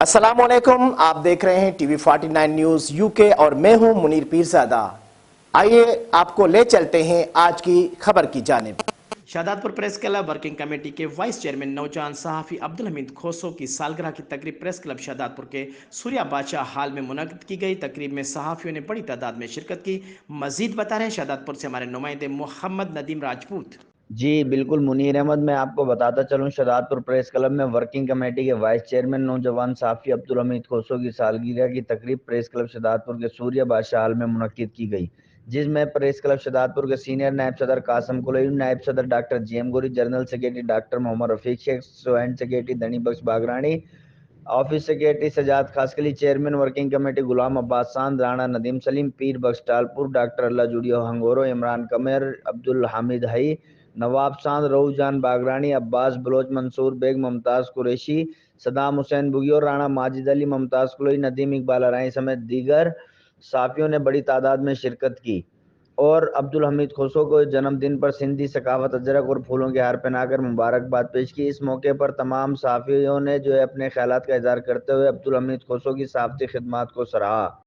अस्सलामुअलैकुम, आप देख रहे हैं टीवी 49 न्यूज यूके और मैं हूं मुनीर पीरजादा। आइए आपको ले चलते हैं आज की खबर की जानिब। शाहदादपुर प्रेस क्लब वर्किंग कमेटी के वाइस चेयरमैन नौजवान सहाफ़ी अब्दुल हमीद खोसो की सालगिरह की तकरीब प्रेस क्लब शाहदादपुर के सूर्या बादशाह हाल में मुनक्किद की गई। तकरीब में सहाफ़ियों ने बड़ी तादाद में शिरकत की। मजीद बता रहे हैं शाहदादपुर से हमारे नुमाइंदे मोहम्मद नदीम राजपूत। जी बिल्कुल मुनीर अहमद, मैं आपको बताता चलूं, शाहदादपुर प्रेस क्लब में वर्किंग कमेटी के वाइस चेयरमैन नौजवान साफ़ी अब्दुल हमीद खोसो की सालगिरह की तकरीब प्रेस क्लब शाहदादपुर के सूर्या बादशाह हाल में मुनक्किद की गई, जिसमें प्रेस क्लब शाहदादपुर के सीनियर नायब सदर कासम कुलैनी, नायब सदर doctor JM Ghori, general secretary doctor Mohammad Rafiq Shaikh, joint secretary Dhani Bakhsh Bagrani, office secretary Sajjad Khaskheli, chairman working committee Ghulam Abbas Sand, Rana Nadeem Saleem, Pir Bakhsh Talpur, doctor Allah Jurio Hingoro, Imran Kamer, Abdul Hamid Hai, Nawab Sand, Rauf Jan Bagrani, Abbas Baloch, Mansoor Baig, Mumtaz Qureshi, Saddam Hussain Bugiyor, Rana Majid Ali, Mumtaz Kulaini, Nadeem Iqbal Arain समेत दीगर साफियों ने बड़ी तादाद में शिरकत की और अब्दुल हमीद खोसो को जन्मदिन पर सिंधी सकाफत अजरक और फूलों के हार पहनाकर मुबारकबाद पेश की। इस मौके पर तमाम साफियों ने जो है अपने ख्यालात का इजहार करते हुए अब्दुल हमीद खोसो की साफती खिदमात को सराहा।